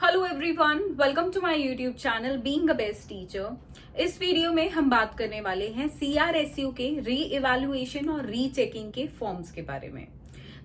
Hello everyone, welcome to my YouTube channel being a best teacher. इस video में हम बात करने वाले हैं CRSU के री इवैल्यूएशन और रीचेकिंग के फॉर्म्स के बारे में।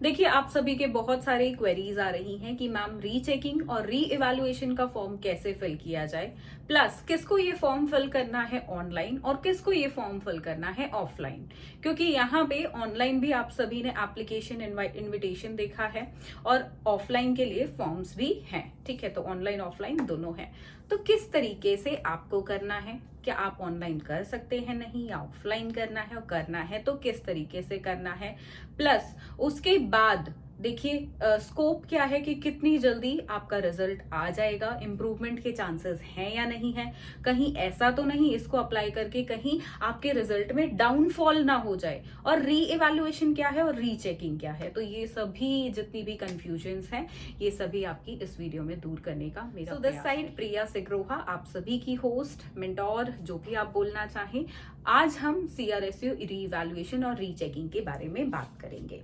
देखिए, आप सभी के बहुत सारे क्वेरीज आ रही हैं कि मैम रीचेकिंग और री इवैल्यूएशन का फॉर्म कैसे फिल किया जाए, प्लस किसको ये फॉर्म फिल करना है ऑनलाइन और किसको ये फॉर्म फिल करना है ऑफलाइन। क्योंकि यहाँ पे ऑनलाइन भी आप सभी ने एप्लीकेशन इनविटेशन देखा है और ऑफलाइन के लिए फॉर्म्स भी हैं। ठीक है, तो ऑनलाइन ऑफलाइन दोनों है। तो किस तरीके से आपको करना है, क्या आप ऑनलाइन कर सकते हैं, नहीं, या ऑफलाइन करना है, और करना है तो किस तरीके से करना है, प्लस उसके बाद देखिए स्कोप क्या है कि कितनी जल्दी आपका रिजल्ट आ जाएगा, इंप्रूवमेंट के चांसेस हैं या नहीं है, कहीं ऐसा तो नहीं इसको अप्लाई करके कहीं आपके रिजल्ट में डाउनफॉल ना हो जाए, और री इवैल्यूएशन क्या है और रीचेकिंग क्या है। तो ये सभी जितनी भी कंफ्यूजन्स हैं ये सभी आपकी इस वीडियो में दूर करने का मेरा सो दिस साइड प्रिया सिग्रोहा, आप सभी की होस्ट, मेंटोर, जो भी आप बोलना चाहें। आज हम CRSU री इवैल्यूएशन और रीचेकिंग के बारे में बात करेंगे।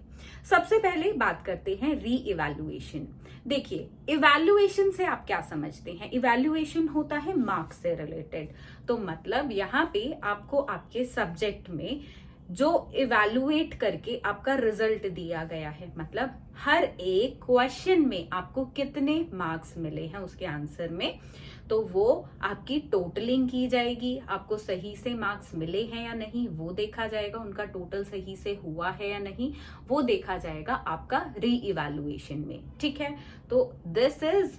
सबसे पहले बात करते हैं री इवैल्यूएशन। देखिए, इवैल्यूएशन से आप क्या समझते हैं? इवैल्यूएशन होता है मार्क्स से रिलेटेड। तो मतलब यहाँ पे आपको आपके सब्जेक्ट में जो इवैल्यूएट करके आपका रिजल्ट दिया गया है, मतलब हर एक क्वेश्चन में आपको कितने मार्क्स मिले हैं उसके आंसर में, तो वो आपकी टोटलिंग की जाएगी। आपको सही से मार्क्स मिले हैं या नहीं वो देखा जाएगा, उनका टोटल सही से हुआ है या नहीं वो देखा जाएगा आपका री इवैल्यूएशन में। ठीक है, तो दिस इज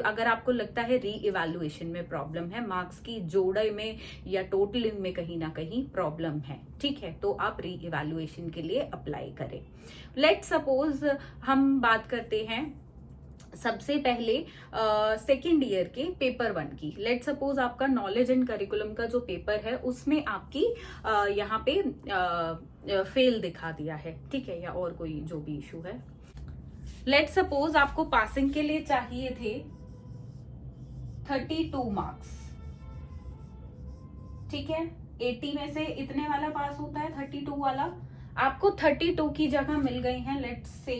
अगर आपको लगता है री इवैल्यूएशन में प्रॉब्लम है, मार्क्स की जोड़े में या टोटलिंग में कहीं ना कहीं प्रॉब्लम है, ठीक है, तो आप री इवैल्यूएशन के लिए अप्लाई करें। लेट सपोज हम बात करते हैं सबसे पहले सेकेंड ईयर के पेपर 1 की। लेट सपोज आपका नॉलेज एंड करिकुलम का जो पेपर है उसमें आपकी यहाँ पे फेल दिखा दिया है, ठीक है, या और कोई जो भी इशू है। लेट सपोज आपको पासिंग के लिए चाहिए थे 32 मार्क्स, ठीक है, 80 में से इतने वाला पास होता है 32 वाला, आपको 32 की जगह मिल गई हैं लेट्स से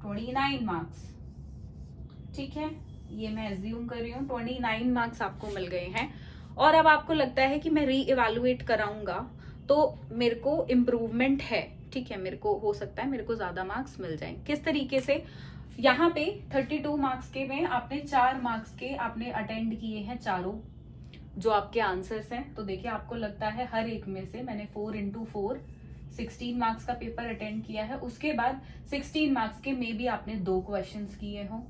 29 मार्क्स। ठीक है, ये मैं एज्यूम कर रही हूँ 29 मार्क्स आपको मिल गए हैं, और अब आपको लगता है कि मैं री इवैल्यूएट कराऊंगा तो मेरे को इम्प्रूवमेंट है, ठीक है, मेरे को हो सकता है मेरे को ज्यादा मार्क्स मिल जाएं। किस तरीके से? यहाँ पे 32 मार्क्स के में आपने 4 मार्क्स के आपने अटेंड किए हैं चारों जो आपके आंसर्स हैं। तो देखिए, आपको लगता है हर एक में से मैंने 4 into 4 16 मार्क्स का पेपर अटेंड किया है। उसके बाद 16 मार्क्स के में भी आपने 2 क्वेश्चंस किए हों,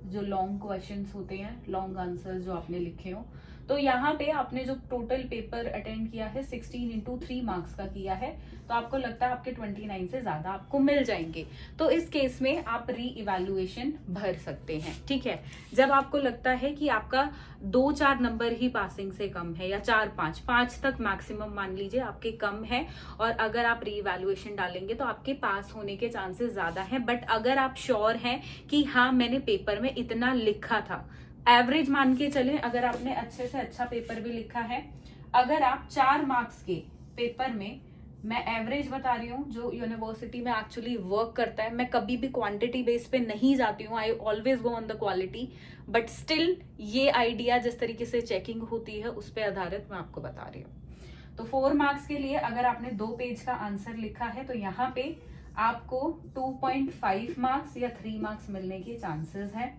जो लॉन्ग क्वेश्चंस होते हैं, लॉन्ग आंसर्स जो आपने लिखे हो। तो यहाँ पे आपने जो टोटल पेपर अटेंड किया है 16 into 3 मार्क्स का किया है, तो आपको लगता है आपके 29 से ज्यादा आपको मिल जाएंगे। तो इस केस में आप री इवैल्यूएशन भर सकते हैं, ठीक है। जब आपको लगता है कि आपका 2-4 नंबर ही पासिंग से कम है, या 4-5 तक मैक्सिमम मान लीजिए आपके कम है, और अगर आप री इवैल्यूएशन डालेंगे तो आपके पास होने के चांसेस ज्यादा हैं। बट अगर आप श्योर हैं कि हाँ मैंने पेपर में इतना लिखा था, एवरेज मान के चलें, अगर आपने अच्छे से अच्छा पेपर भी लिखा है, अगर आप 4 मार्क्स के पेपर में, मैं एवरेज बता रही हूँ जो यूनिवर्सिटी में एक्चुअली वर्क करता है, मैं कभी भी क्वांटिटी बेस पे नहीं जाती हूँ, I always go on the quality, but still ये आइडिया जिस तरीके से चेकिंग होती है उस पर आधारित मैं आपको बता रही हूँ। तो 4 मार्क्स के लिए अगर आपने 2 पेज का आंसर लिखा है तो यहाँ पे आपको 2.5 मार्क्स या 3 मार्क्स मिलने के चांसेस हैं।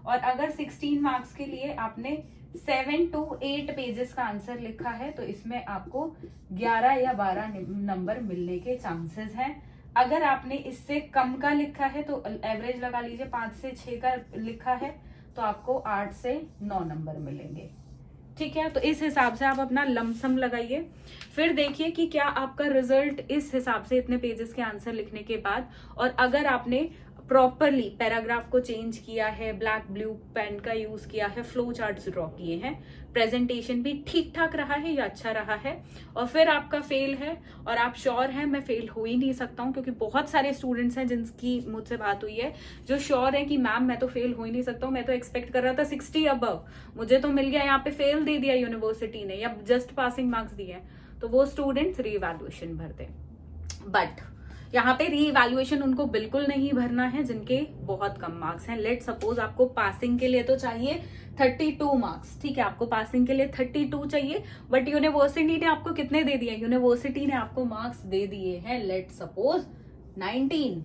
और अगर 16 मार्क्स के लिए आपने 7 to 8 पेजेस का आंसर लिखा है तो इसमें आपको 11 या 12 नंबर मिलने के चांसेस हैं। अगर आपने इससे कम का लिखा है तो एवरेज लगा लीजिए 5 से 6 का लिखा है तो आपको 8 से 9 नंबर मिलेंगे, ठीक है। तो इस हिसाब से आप अपना लमसम लगाइए, फिर देखिए कि क्या आपका रिजल्ट इस हिसाब से इतने पेजेस के आंसर लिखने के बाद, और अगर आपने प्रॉपरली पैराग्राफ को चेंज किया है, ब्लैक ब्लू पेन का यूज किया है, फ्लो चार्ट्स ड्रॉ किए हैं, प्रेजेंटेशन भी ठीक ठाक रहा है या अच्छा रहा है, और फिर आपका फेल है और आप श्योर हैं मैं फेल हो ही नहीं सकता हूँ, क्योंकि बहुत सारे स्टूडेंट्स हैं जिनकी मुझसे बात हुई है जो श्योर है कि मैम मैं तो फेल हो ही नहीं सकता हूँ, मैं तो एक्सपेक्ट कर रहा था 60 अबव, मुझे तो मिल गया, यहाँ पे फेल दे दिया यूनिवर्सिटी ने या जस्ट पासिंग मार्क्स दिए, तो वो स्टूडेंट्स री इवैल्यूएशन भरते। बट यहाँ पे री इवैल्यूएशन उनको बिल्कुल नहीं भरना है जिनके बहुत कम मार्क्स हैं। लेट सपोज आपको पासिंग के लिए तो चाहिए 32 मार्क्स, ठीक है, आपको पासिंग के लिए 32 चाहिए, बट यूनिवर्सिटी ने आपको कितने दे दिए? यूनिवर्सिटी ने आपको मार्क्स दे दिए हैं लेट सपोज 19,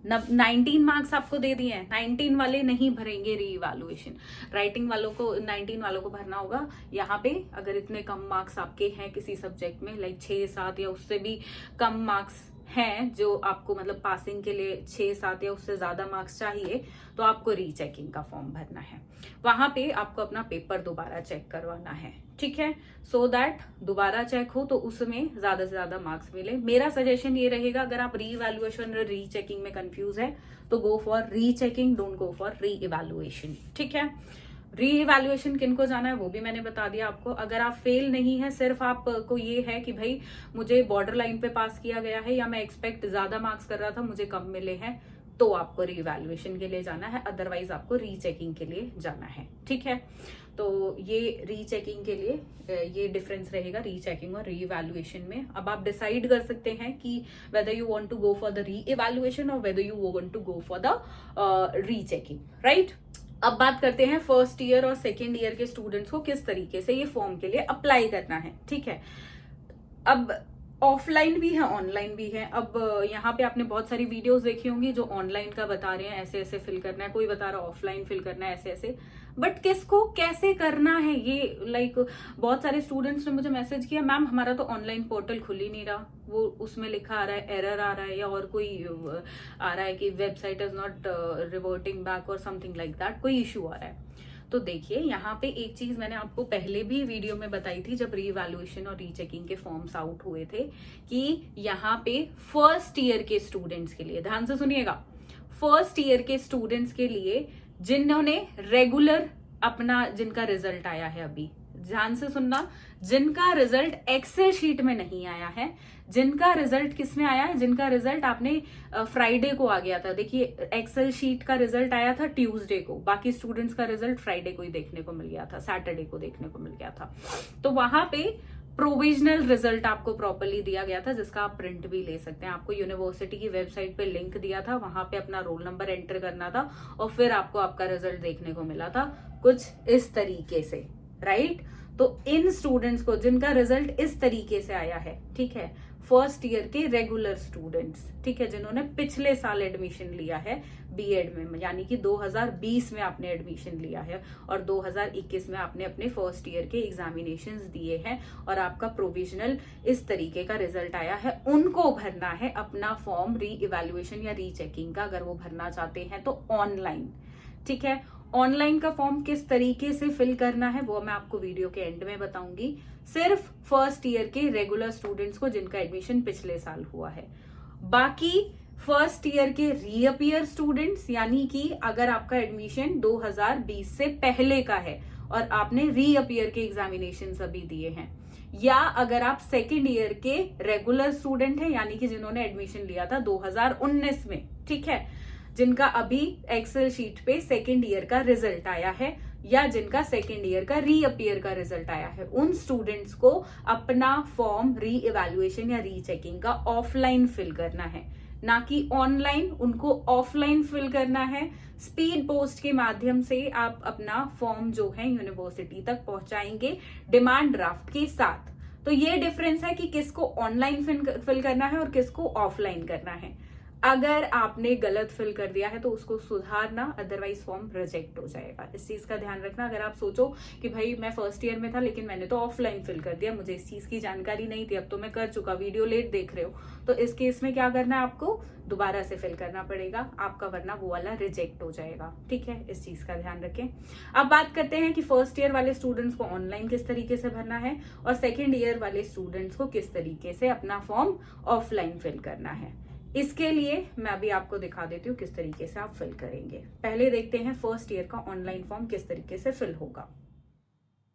19 मार्क्स आपको दे दिए हैं। 19 वाले नहीं भरेंगे री इवैल्यूएशन, राइटिंग वालों को 19 वालों को भरना होगा। यहाँ पे अगर इतने कम मार्क्स आपके हैं किसी सब्जेक्ट में, लाइक 6-7 या उससे भी कम मार्क्स हैं, जो आपको मतलब पासिंग के लिए 6-7 या उससे ज्यादा मार्क्स चाहिए, तो आपको रीचेकिंग का फॉर्म भरना है। वहां पे आपको अपना पेपर दोबारा चेक करवाना है, ठीक है, सो दैट दोबारा चेक हो तो उसमें ज्यादा से ज्यादा मार्क्स मिले। मेरा सजेशन ये रहेगा, अगर आप री इवैल्यूएशन और रीचेकिंग में कंफ्यूज है तो go for rechecking, don't go for री इवैल्यूएशन, ठीक है। री इवैल्यूएशन किनको जाना है वो भी मैंने बता दिया आपको। अगर आप फेल नहीं है, सिर्फ आपको ये है कि भाई मुझे बॉर्डर लाइन पे पास किया गया है या मैं एक्सपेक्ट ज्यादा मार्क्स कर रहा था, मुझे कम मिले हैं, तो आपको री इवैल्यूएशन के लिए जाना है, अदरवाइज आपको रीचेकिंग के लिए जाना है, ठीक है। तो ये रीचेकिंग के लिए ये डिफरेंस रहेगा रीचेकिंग और री इवैल्यूएशन में। अब आप डिसाइड कर सकते हैं कि whether you want to go for the reevaluation और whether you want to go for the rechecking, right. अब बात करते हैं फर्स्ट ईयर और सेकेंड ईयर के स्टूडेंट्स को किस तरीके से ये फॉर्म के लिए अप्लाई करना है, ठीक है। अब ऑफलाइन भी है, ऑनलाइन भी है। अब यहाँ पे आपने बहुत सारी वीडियोस देखी होंगी जो ऑनलाइन का बता रहे हैं ऐसे ऐसे फिल करना है, कोई बता रहा है ऑफलाइन फिल करना है ऐसे ऐसे, बट किसको कैसे करना है ये, लाइक बहुत सारे स्टूडेंट्स ने मुझे मैसेज किया, मैम हमारा तो ऑनलाइन पोर्टल खुल ही नहीं रहा, वो उसमें लिखा आ रहा है एरर आ रहा है, या और कोई आ रहा है कि website is not reverting back और समथिंग लाइक दैट, कोई इशू आ रहा है। तो देखिए यहाँ पे एक चीज मैंने आपको पहले भी वीडियो में बताई थी जब रीवैल्यूएशन और रीचेकिंग के फॉर्म्स आउट हुए थे, कि यहाँ पे फर्स्ट ईयर के स्टूडेंट्स के लिए, ध्यान से सुनिएगा, फर्स्ट ईयर के स्टूडेंट्स के लिए जिन्होंने रेगुलर अपना, जिनका रिजल्ट आया है अभी, ध्यान से सुनना, जिनका रिजल्ट एक्सेल शीट में नहीं आया है, जिनका रिजल्ट किस में आया है, जिनका रिजल्ट आपने फ्राइडे को आ गया था, देखिए एक्सेल शीट का रिजल्ट आया था ट्यूसडे को, बाकी स्टूडेंट्स का रिजल्ट फ्राइडे को ही देखने को मिल गया था, सैटरडे को देखने को मिल गया था। तो वहां पे प्रोविजनल रिजल्ट आपको प्रॉपरली दिया गया था, जिसका आप प्रिंट भी ले सकते हैं। आपको यूनिवर्सिटी की वेबसाइट पे लिंक दिया था, वहां पे अपना रोल नंबर एंटर करना था और फिर आपको आपका रिजल्ट देखने को मिला था कुछ इस तरीके से, राइट। तो इन स्टूडेंट्स को जिनका रिजल्ट इस तरीके से आया है, ठीक है, फर्स्ट ईयर के रेगुलर स्टूडेंट्स, ठीक है, जिन्होंने पिछले साल एडमिशन लिया है बीएड में, यानी कि 2020 में आपने एडमिशन लिया है और 2021 में आपने अपने फर्स्ट ईयर के एग्जामिनेशंस दिए हैं और आपका प्रोविजनल इस तरीके का रिजल्ट आया है, उनको भरना है अपना फॉर्म री इवैल्यूएशन या रीचेकिंग का, अगर वो भरना चाहते हैं तो ऑनलाइन, ठीक है। ऑनलाइन का फॉर्म किस तरीके से फिल करना है वो मैं आपको वीडियो के एंड में बताऊंगी, सिर्फ फर्स्ट ईयर के रेगुलर स्टूडेंट्स को जिनका एडमिशन पिछले साल हुआ है। बाकी फर्स्ट ईयर के रीअपियर स्टूडेंट्स, यानी कि अगर आपका एडमिशन 2020 से पहले का है और आपने रीअपियर के एग्जामिनेशन अभी दिए हैं, या अगर आप सेकेंड ईयर के रेगुलर स्टूडेंट हैं, यानी कि जिन्होंने एडमिशन लिया था 2019 में, ठीक है, जिनका अभी एक्सेल शीट पे सेकेंड ईयर का रिजल्ट आया है या जिनका सेकेंड ईयर का रीअपियर का रिजल्ट आया है, उन स्टूडेंट्स को अपना फॉर्म री इवैल्यूएशन या रीचेकिंग का ऑफलाइन फिल करना है, ना कि ऑनलाइन। उनको ऑफलाइन फिल करना है, स्पीड पोस्ट के माध्यम से आप अपना फॉर्म जो है यूनिवर्सिटी तक पहुंचाएंगे डिमांड ड्राफ्ट के साथ। तो ये डिफरेंस है कि किसको ऑनलाइन फिल करना है और किसको ऑफलाइन करना है। अगर आपने गलत फिल कर दिया है तो उसको सुधारना, अदरवाइज फॉर्म रिजेक्ट हो जाएगा, इस चीज का ध्यान रखना। अगर आप सोचो कि भाई मैं फर्स्ट ईयर में था लेकिन मैंने तो ऑफलाइन फिल कर दिया, मुझे इस चीज की जानकारी नहीं थी, अब तो मैं कर चुका, वीडियो लेट देख रहे हो, तो इस केस में क्या करना है, आपको दोबारा से फिल करना पड़ेगा आपका, वरना वो वाला रिजेक्ट हो जाएगा, ठीक है, इस चीज का ध्यान रखें। अब बात करते हैं कि फर्स्ट ईयर वाले स्टूडेंट्स को ऑनलाइन किस तरीके से भरना है और सेकेंड ईयर वाले स्टूडेंट्स को किस तरीके से अपना फॉर्म ऑफलाइन फिल करना है। इसके लिए मैं अभी आपको दिखा देती हूँ किस तरीके से आप फिल करेंगे। पहले देखते हैं फर्स्ट ईयर का ऑनलाइन फॉर्म किस तरीके से फिल होगा।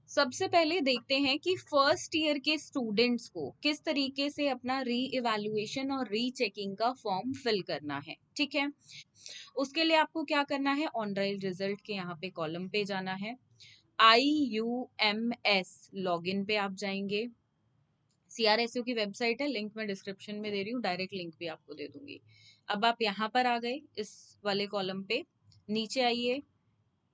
सबसे पहले देखते हैं कि फर्स्ट ईयर के स्टूडेंट्स को किस तरीके से अपना री इवैल्यूएशन और रीचेकिंग का फॉर्म फिल करना है, ठीक है। उसके लिए आपको क्या करना है, ऑन राइल रिजल्ट के यहाँ पे कॉलम पे जाना है, IUMS लॉगिन पे आप जाएंगे, CRSU की वेबसाइट है, लिंक मैं डिस्क्रिप्शन में दे रही हूँ, डायरेक्ट लिंक भी आपको दे दूंगी। अब आप यहाँ पर आ गए इस वाले कॉलम पे, नीचे आइए,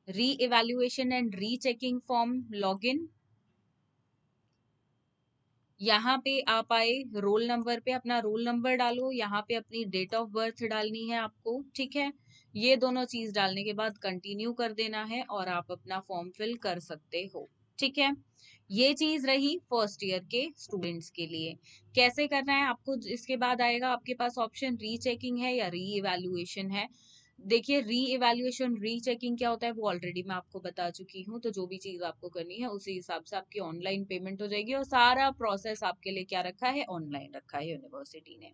री evaluation and rechecking form login. यहाँ पे आप आए, रोल नंबर पे अपना रोल नंबर डालो, यहाँ पे अपनी डेट ऑफ बर्थ डालनी है आपको, ठीक है। ये दोनों चीज डालने के बाद कंटिन्यू कर देना है और आप अपना फॉर्म फिल कर सकते हो, ठीक है। ये चीज रही फर्स्ट ईयर के स्टूडेंट्स के लिए। कैसे करना है आपको, इसके बाद आएगा आपके पास ऑप्शन रीचेकिंग है या री इवैल्यूएशन है। देखिए री इवैल्यूएशन री चेकिंग क्या होता है वो ऑलरेडी मैं आपको बता चुकी हूँ, तो जो भी चीज आपको करनी है उसी हिसाब से आपकी ऑनलाइन पेमेंट हो जाएगी और सारा प्रोसेस आपके लिए क्या रखा है, ऑनलाइन रखा है यूनिवर्सिटी ने।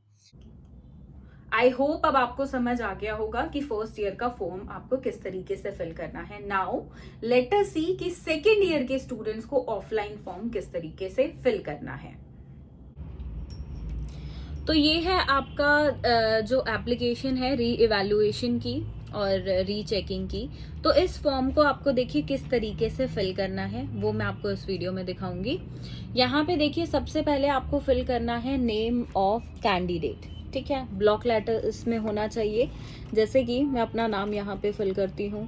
आई होप अब आपको समझ आ गया होगा कि फर्स्ट ईयर का फॉर्म आपको किस तरीके से फिल करना है। नाउ लेट अस सी कि सेकेंड ईयर के स्टूडेंट्स को ऑफलाइन फॉर्म किस तरीके से फिल करना है। तो ये है आपका जो एप्लीकेशन है री इवैल्यूएशन की और रीचेकिंग की। तो इस फॉर्म को आपको देखिए किस तरीके से फिल करना है वो मैं आपको इस वीडियो में दिखाऊंगी। यहाँ पे देखिए सबसे पहले आपको फिल करना है नेम ऑफ कैंडिडेट, ठीक है। ब्लॉक लेटर इसमें होना चाहिए, जैसे कि मैं अपना नाम यहाँ पे फिल करती हूँ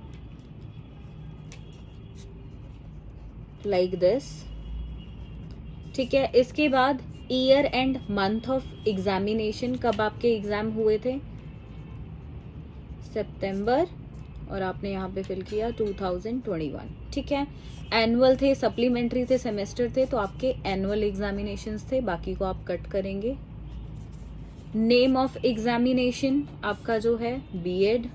लाइक दिस, ठीक है। इसके बाद year and month of examination, कब आपके एग्जाम हुए थे, सितंबर, और आपने यहाँ पे फिल किया 2021, ठीक है। एनुअल थे, सप्लीमेंट्री थे, सेमेस्टर थे, तो आपके एनुअल एग्जामिनेशंस थे, बाकी को आप कट करेंगे। नेम ऑफ एग्जामिनेशन आपका जो है बीएड,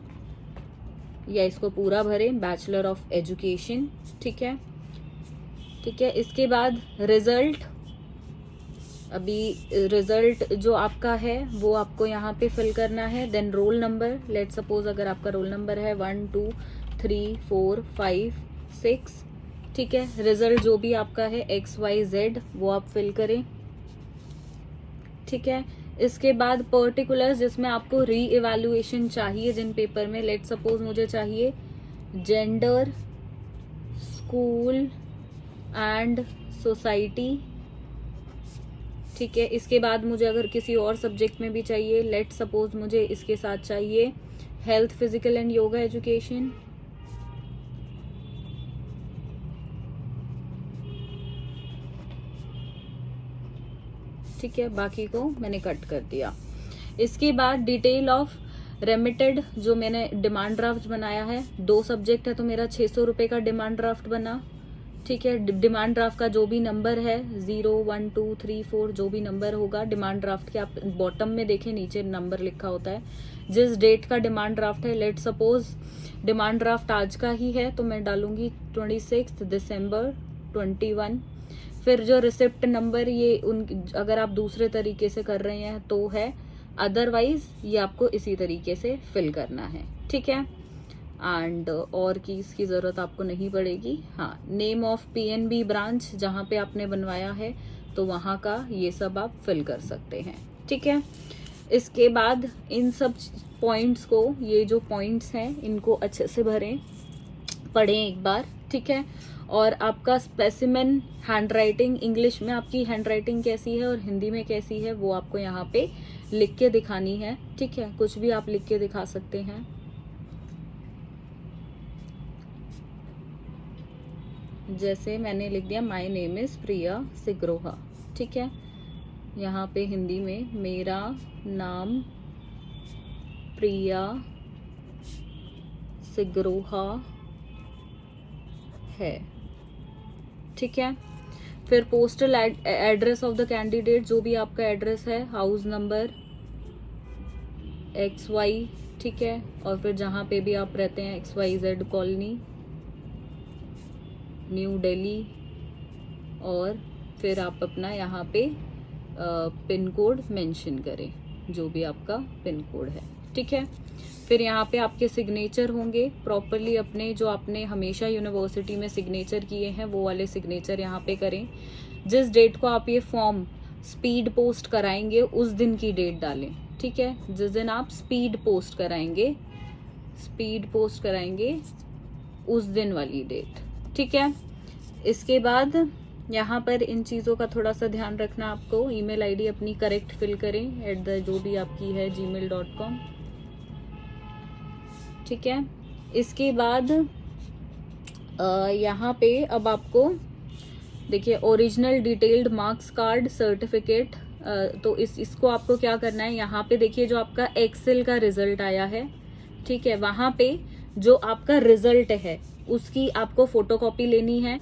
या इसको पूरा भरें बैचलर ऑफ एजुकेशन, ठीक है, ठीक है। इसके बाद रिजल्ट, अभी रिजल्ट जो आपका है वो आपको यहाँ पे फिल करना है। Then roll number, let suppose अगर आपका रोल नंबर है 1 2 3 4 5 6, ठीक है। रिजल्ट जो भी आपका है XYZ वो आप फिल करें, ठीक है। इसके बाद पर्टिकुलर्स जिसमें आपको री इवैल्यूएशन चाहिए जिन पेपर में, लेट सपोज मुझे चाहिए जेंडर, स्कूल एंड सोसाइटी, ठीक है। इसके बाद मुझे अगर किसी और सब्जेक्ट में भी चाहिए, लेट सपोज मुझे इसके साथ चाहिए health, physical and yoga education, ठीक है। बाकी को मैंने कट कर दिया। इसके बाद डिटेल ऑफ रेमिटेड, जो मैंने डिमांड ड्राफ्ट बनाया है, 2 सब्जेक्ट है तो मेरा 600 रुपए का डिमांड ड्राफ्ट बना, ठीक है। डिमांड ड्राफ्ट का जो भी नंबर है 0 1 2 3 4 जो भी नंबर होगा डिमांड ड्राफ्ट के, आप बॉटम में देखें नीचे नंबर लिखा होता है, जिस डेट का डिमांड ड्राफ्ट है, लेट सपोज डिमांड ड्राफ्ट आज का ही है तो मैं डालूंगी 26 दिसंबर 21। फिर जो रिसिप्ट नंबर, ये अगर आप दूसरे तरीके से कर रहे हैं तो है, अदरवाइज ये आपको इसी तरीके से फिल करना है, ठीक है। एंड और की इसकी ज़रूरत आपको नहीं पड़ेगी। हाँ, नेम ऑफ PNB ब्रांच जहाँ पे आपने बनवाया है तो वहाँ का ये सब आप फिल कर सकते हैं, ठीक है। इसके बाद इन सब पॉइंट्स को, ये जो पॉइंट्स हैं इनको अच्छे से भरें, पढ़ें एक बार, ठीक है। और आपका स्पेसिमेन हैंड राइटिंग, इंग्लिश में आपकी हैंड राइटिंग कैसी है और हिंदी में कैसी है वो आपको यहाँ पे लिख के दिखानी है, ठीक है। कुछ भी आप लिख के दिखा सकते हैं, जैसे मैंने लिख दिया माय नेम इज प्रिया सिग्रोहा, ठीक है। यहाँ पे हिंदी में मेरा नाम प्रिया सिग्रोहा है, ठीक है। फिर postal address of the candidate, जो भी आपका एड्रेस है, हाउस नंबर XY, ठीक है। और फिर जहाँ पे भी आप रहते हैं XYZ कॉलोनी, न्यू दिल्ली, और फिर आप अपना यहाँ पे पिन कोड मेंशन करें, जो भी आपका पिन कोड है, ठीक है। फिर यहाँ पे आपके सिग्नेचर होंगे प्रॉपरली, अपने जो आपने हमेशा यूनिवर्सिटी में सिग्नेचर किए हैं वो वाले सिग्नेचर यहाँ पे करें। जिस डेट को आप ये फॉर्म स्पीड पोस्ट कराएंगे उस दिन की डेट डालें, ठीक है। जिस दिन आप स्पीड पोस्ट कराएंगे उस दिन वाली डेट, ठीक है। इसके बाद यहाँ पर इन चीज़ों का थोड़ा सा ध्यान रखना आपको। ईमेल आईडी अपनी करेक्ट फिल करें जो भी आपकी है gmail.com, ठीक है। इसके बाद यहाँ पे अब आपको देखिए original detailed marks card certificate, तो इसको आपको क्या करना है, यहाँ पे देखिए जो आपका एक्सेल का रिजल्ट आया है, ठीक है, वहाँ पे जो आपका रिजल्ट है उसकी आपको फोटोकॉपी लेनी है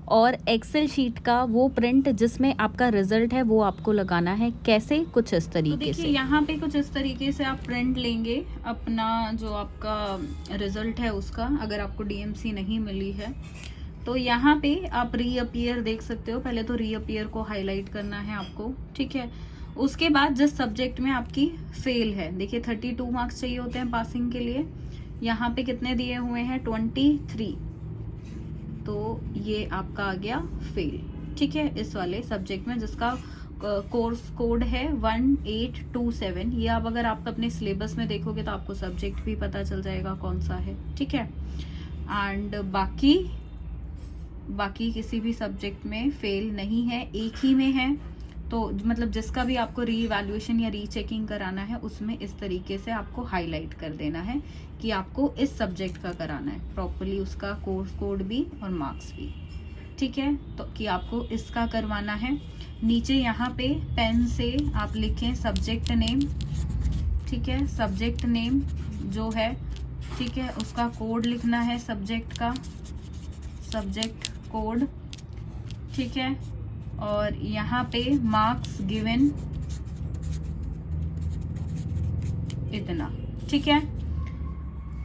और एक्सेल शीट का वो प्रिंट जिसमें आपका रिजल्ट है वो आपको लगाना है। कैसे, कुछ इस तरीके से। यहाँ पे कुछ इस तरीके से आप प्रिंट लेंगे अपना जो आपका रिजल्ट है उसका, अगर आपको डीएमसी नहीं मिली है तो यहाँ पे आप रीअपियर देख सकते हो। पहले तो रीअपियर को हाईलाइट करना है आपको, ठीक है। उसके बाद जिस सब्जेक्ट में आपकी फेल है, देखिए 32 मार्क्स चाहिए होते हैं पासिंग के लिए, यहाँ पे कितने दिए हुए हैं 23, तो ये आपका आ गया फेल, ठीक है, इस वाले सब्जेक्ट में जिसका कोर्स कोड है 1827। ये अब अगर आप अपने सिलेबस में देखोगे तो आपको सब्जेक्ट भी पता चल जाएगा कौन सा है, ठीक है। एंड बाकी किसी भी सब्जेक्ट में फेल नहीं है, एक ही में है, तो मतलब जिसका भी आपको रीवैल्यूएशन या रीचेकिंग कराना है उसमें इस तरीके से आपको हाईलाइट कर देना है कि आपको इस सब्जेक्ट का कराना है प्रॉपर्ली, उसका कोर्स कोड भी और मार्क्स भी, ठीक है, तो कि आपको इसका करवाना है। नीचे यहाँ पे पेन से आप लिखें सब्जेक्ट नेम, ठीक है, सब्जेक्ट नेम जो है, ठीक है, उसका कोड लिखना है सब्जेक्ट का, सब्जेक्ट कोड, ठीक है, और यहाँ पे मार्क्स गिवन इतना, ठीक है।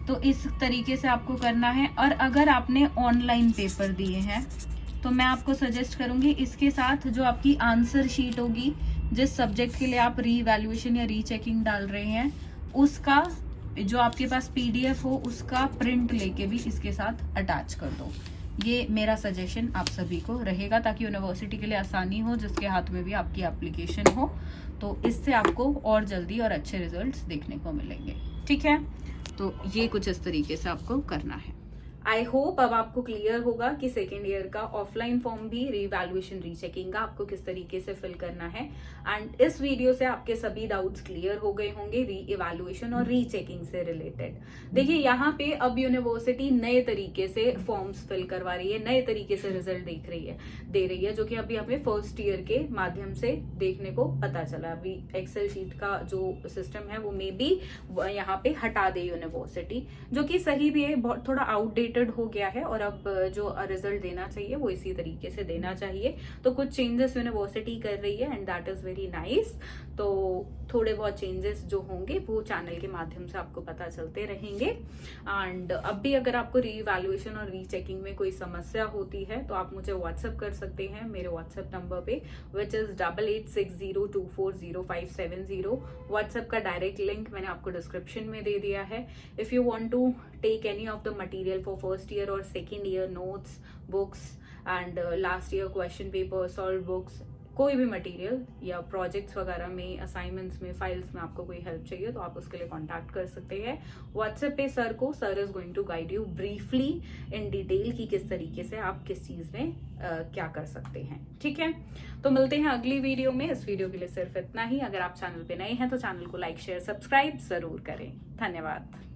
तो इस तरीके से आपको करना है। और अगर आपने ऑनलाइन पेपर दिए हैं तो मैं आपको सजेस्ट करूंगी इसके साथ जो आपकी आंसर शीट होगी, जिस सब्जेक्ट के लिए आप रीवैल्यूएशन या रीचेकिंग डाल रहे हैं, उसका जो आपके पास पीडीएफ हो उसका प्रिंट लेके भी इसके साथ अटैच कर दो। ये मेरा सजेशन आप सभी को रहेगा ताकि यूनिवर्सिटी के लिए आसानी हो, जिसके हाथ में भी आपकी एप्लीकेशन हो, तो इससे आपको और जल्दी और अच्छे रिजल्ट्स देखने को मिलेंगे, ठीक है। तो ये कुछ इस तरीके से आपको करना है। आई होप अब आपको क्लियर होगा कि सेकेंड ईयर का ऑफलाइन फॉर्म भी रीवैल्यूएशन रीचेकिंग का आपको किस तरीके से फिल करना है। एंड इस वीडियो से आपके सभी डाउट्स क्लियर हो गए होंगे री इवैल्यूएशन और रीचेकिंग से रिलेटेड। देखिए यहाँ पे अब यूनिवर्सिटी नए तरीके से फॉर्म्स फिल करवा रही है, नए तरीके से रिजल्ट दे रही है, जो कि अभी हमें फर्स्ट ईयर के माध्यम से देखने को पता चला। अभी एक्सेल शीट का जो सिस्टम है वो मे बी यहाँ पे हटा दे यूनिवर्सिटी, जो कि सही भी है, बहुत थोड़ा आउटडेटेड हो गया है और अब जो रिजल्ट देना चाहिए वो इसी तरीके से देना चाहिए। तो कुछ चेंजेस यूनिवर्सिटी कर रही है and that is very nice. तो थोड़े बहुत चेंजेस जो होंगे वो चैनल के माध्यम से आपको पता चलते रहेंगे। एंड अब भी अगर आपको रीवैल्यूएशन और रीचेकिंग में कोई समस्या होती है तो आप मुझे व्हाट्सएप कर सकते हैं मेरे व्हाट्सएप नंबर पे, विच इज 8860240570। व्हाट्सएप का डायरेक्ट लिंक मैंने आपको डिस्क्रिप्शन में दे दिया है। If you want to take any of the material for first year और second year, notes, books and last year question paper, solve books, कोई भी मटेरियल या प्रोजेक्ट्स वगैरह में, असाइनमेंट्स में, फाइल्स में आपको कोई हेल्प चाहिए तो आप उसके लिए कांटेक्ट कर सकते हैं व्हाट्सएप पे सर को। Sir is going to guide you briefly in detail कि किस तरीके से आप किस चीज में क्या कर सकते हैं, ठीक है। तो मिलते हैं अगली वीडियो में। इस वीडियो के लिए सिर्फ इतना ही। अगर आप चैनल पे नए हैं तो चैनल को लाइक, शेयर, सब्सक्राइब जरूर करें। धन्यवाद।